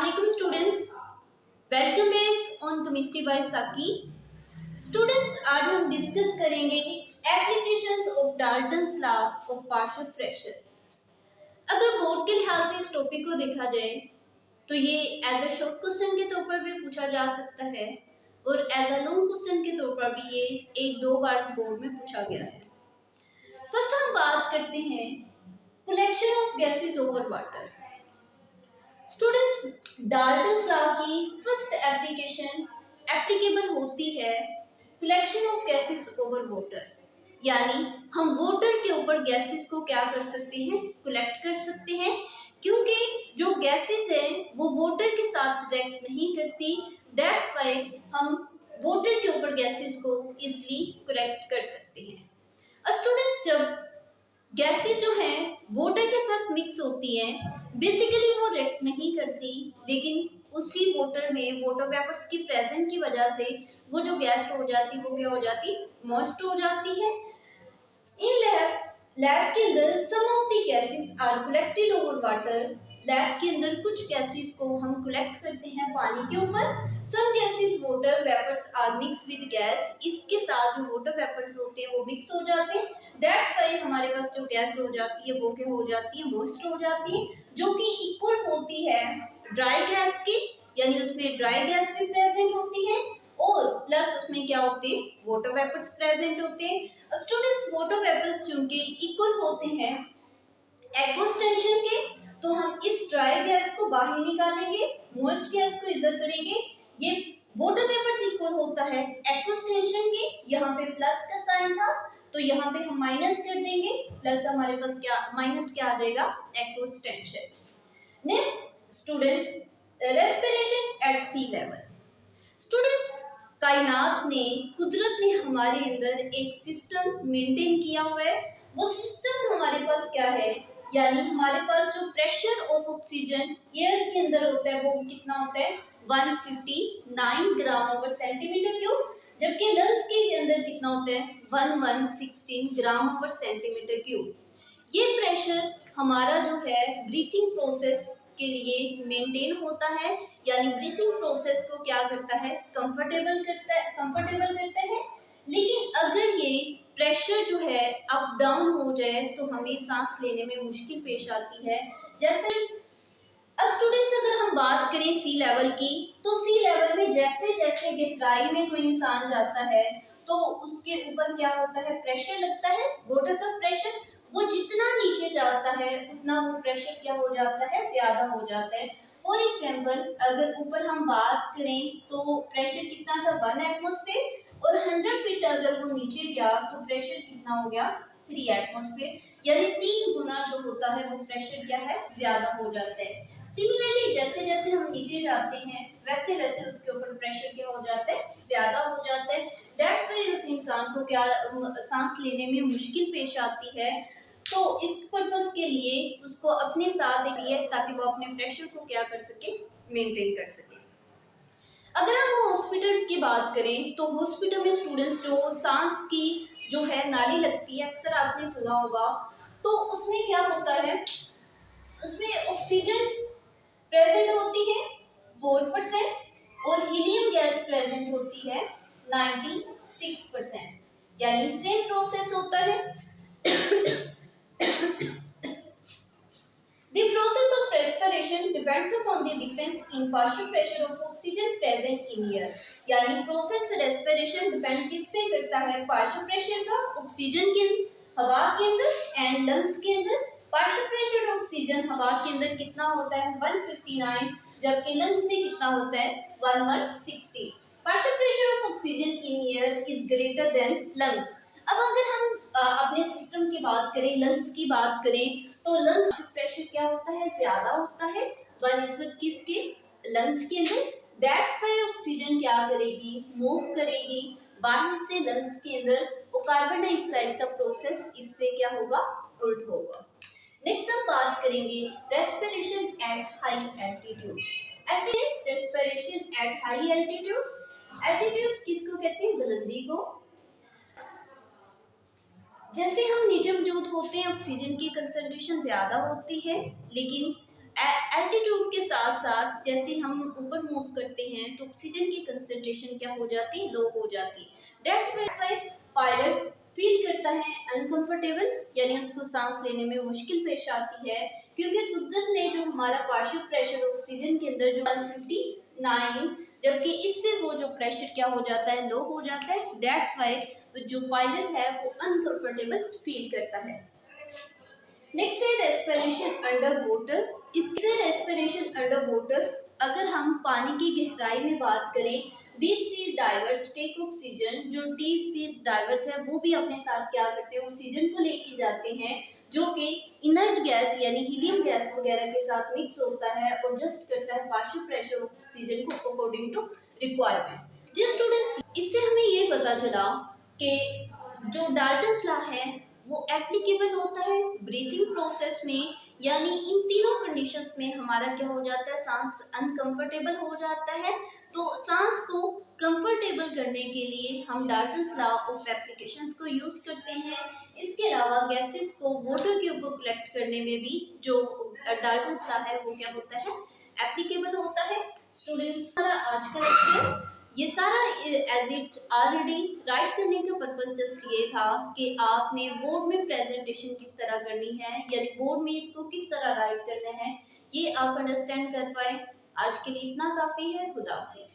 Assalamualaikum students, welcome back on chemistry bye साकी। Students, आज हम डिस्कस करेंगे applications of Dalton's law of partial pressure. अगर board के लिहाज से इस टॉपिक को देखा जाए तो ये एज अ शॉर्ट क्वेश्चन के तौर पर भी पूछा जा सकता है और एज अ लॉन्ग क्वेश्चन के तौर पर भी ये एक दो बार बोर्ड में पूछा गया है। फर्स्ट हम बात करते हैं collection of gases over water. Students, Dalton's law की फर्स्ट एप्लीकेशन एप्लीकेबल होती है collection of gases over water, यानी हम वाटर के ऊपर गैसेस को क्या कर सकते हैं, कलेक्ट कर सकते हैं, क्योंकि जो गैसेस है वो वाटर के साथ रिएक्ट नहीं करती। दैट्स व्हाई हम वाटर के ऊपर गैसेस को इजीली कलेक्ट कर सकते हैं। स्टूडेंट्स, जब गैसेस जो हैं वाटर के साथ मिक्स होती हैं, बेसिकली वो रिएक्ट नहीं करती, लेकिन उसी वाटर में वाटर वेपर्स की प्रेजेंस की वजह से वो जो गैस हो जाती वो क्या हो जाती, मॉइस्ट हो जाती है। इन लैब के अंदर some of the gases are collected over water. Lab के अंदर कुछ गैसेस को हम कलेक्ट करते हैं पानी के ऊपर। Some gases water vapours are mix with gas. इसके साथ जो वाटर वेपर्स होते हैं वो मिक्स हो जाते हैं। दैट्स व्हाई हमारे पास जो गैस हो जाती है वो क्या हो जाती है, मॉइस्ट हो जाती है, जो कि इक्वल होती है ड्राई गैस की, यानी उसमें ड्राई गैस भी प्रेजेंट होती है और प्लस उसमें क्या होते हैं, वाटर वेपर्स प्रेजेंट होते हैं। अब स्टूडेंट्स, वाटर वेपर्स चूंकि इक्वल होते हैं एक्वस टेंशन के, तो हम इस ड्राई गैस को बाहर निकालेंगे, मॉइस्ट गैस को इधर करेंगे। ये वाटर वेपर्स इक्वल होता है एक्वस टेंशन के, यहाँ पे प्लस का साइन था तो यहाँ पे हम माइनस कर देंगे, प्लस हमारे पास क्या माइनस क्या आ जाएगा, aqueous tension. Next students, respiration at sea level. Students, कायनात ने, कुदरत ने हमारे अंदर एक सिस्टम मेंटेन किया हुआ है। वो सिस्टम हमारे पास क्या है, यानी हमारे पास जो प्रेशर ऑफ ऑक्सीजन एयर के अंदर होता है वो कितना होता है, 159 ग्राम ओवर सेंटीमीटर क्यूब, जबकि लंग्स के अंदर कितना होता है, 1116 ग्राम ओवर सेंटीमीटर क्यूब। ये प्रेशर हमारा जो है ब्रीथिंग प्रोसेस के लिए मेंटेन होता है, यानी ब्रीथिंग प्रोसेस को क्या करता है, कंफर्टेबल करता है। लेकिन अगर ये प्रेशर जो है अप डाउन हो जाए तो हमें सांस लेने में मुश्किल पेश आती है। जैसे अब स्टूडेंट्स, अगर हम बात करें सी लेवल की, तो सी लेवल में जैसे जैसे गहराई में कोई इंसान जाता है तो उसके ऊपर क्या होता है, प्रेशर लगता है, वाटर का प्रेशर। वो जितना नीचे जाता है उतना वो प्रेशर क्या हो जाता है, ज्यादा हो जाता है। फॉर एग्जाम्पल, अगर ऊपर हम बात करें तो प्रेशर कितना था, 1 एटमॉस्फेयर, और 100 फीट अगर वो नीचे गया तो प्रेशर कितना हो गया, 3 एटमॉस्फेयर, यानी 3 गुना जो होता है वो प्रेशर क्या है, ज्यादा हो जाता है। सिमिलरली जैसे जैसे हम नीचे जाते हैं वैसे वैसे उसके ऊपर प्रेशर क्या हो जाता है, ज्यादा हो जाता है। दैट्स व्हाई उस इंसान को क्या सांस लेने में मुश्किल पेश आती है। तो इस पर्पस के लिए उसको अपने साथ देखिए ताकि वो अपने प्रेशर को क्या कर सके, मेंटेन कर सके। अगर हम हॉस्पिटल्स की बात करें तो हॉस्पिटल में स्टूडेंट्स जो सांस की जो है नाली लगती है, अक्सर आपने सुना होगा, तो उसमें क्या होता है, उसमें ऑक्सीजन प्रेजेंट होती है 4% और हीलियम गैस प्रेजेंट होती है 96%, यानी सेम प्रोसेस होता है। The process of respiration depends upon the difference in partial pressure of oxygen present in air, यानी प्रोसेस रेस्पिरेशन डिपेंड किस पे करता है, पार्शियल प्रेशर का ऑक्सीजन के हवा के अंदर एंड लंग्स के अंदर। पार्शियल प्रेशर ऑक्सीजन हवा के अंदर कितना होता है, 159, जबकि लंग्स में कितना होता है, 1160। Partial pressure of oxygen in air is greater than lungs. अब अगर हम अपने सिस्टम की बात करें, लंग्स की बात करें, तो लंग्स प्रेशर क्या होता है, ज्यादा होता है बनिस्बत किसके, लंग्स के अंदर। दैट्स व्हाई ऑक्सीजन क्या करेगी, मूव करेगी बाहर से लंग्स के अंदर, वो कार्बन डाइऑक्साइड का प्रोसेस इससे क्या होगा, उल्ट होगा। नेक्स्ट हम बात करेंगे respiration at high altitude. Respiration at high altitude, altitude किसको कहते हैं, बुलंदी को। जैसे हम नीचे मौजूद होते हैं ऑक्सीजन की कंसंट्रेशन ज्यादा होती है, लेकिन एल्टीट्यूड के साथ साथ जैसे हम ऊपर मूव करते हैं तो ऑक्सीजन की कंसंट्रेशन क्या हो जाती है, लो हो जाती है। दैट्स व्हाई पायलट फील करता है अनकंफर्टेबल, यानी उसको सांस लेने में मुश्किल पेश आती है, क्योंकि कुदरत ने जो हमारा पार्शियल प्रेशर ऑक्सीजन के अंदर जो 159, जबकि इससे वो जो प्रेशर क्या हो जाता है, लो हो जाता है। दैट्स व्हाई जो पायलट है वो अनकंफर्टेबल फील करता है। नेक्स्ट है रेस्पिरेशन अंडर वाटर। इसके रेस्पिरेशन अंडर वाटर, अगर हम पानी की गहराई में बात करें, deep sea divers take oxygen. जो डीप सी डाइवर्स है वो भी अपने साथ क्या करते हैं, ऑक्सीजन को लेके जाते हैं, जो कि इनर्ट गैस यानी हीलियम गैस वगैरह के साथ मिक्स होता है और जस्ट करता है पार्शियल प्रेशर ऑक्सीजन को अकॉर्डिंग टू रिक्वायरमेंट। जी स्टूडेंट्स, इससे हमें ये पता चला कि जो डाल्टन्स लॉ है वो एप्लीकेबल होता है ब्रीथिंग प्रोसेस में, यानी इन तीनों कंडीशंस में हमारा क्या हो जाता है, सांस अनकंफर्टेबल हो जाता है। तो सांस को कंफर्टेबल करने के लिए हम डाल्टन्स लॉ ऑफ एप्लीकेशंस को यूज करते हैं। इसके अलावा गैसेस को वाटर के ऊपर कलेक्ट करने में भी जो डाल्टन्स लॉ है वो क्या होता है, एप्लीकेबल होता है। स्टूडेंट्स, हमारा आज का लेक्चर ये सारा एज इट ऑलरेडी राइट करने का पर्पज जस्ट ये था कि आपने बोर्ड में प्रेजेंटेशन किस तरह करनी है, यानी बोर्ड में इसको किस तरह राइट करना है, ये आप अंडरस्टैंड कर पाए। आज के लिए इतना काफी है। खुदा हाफिज।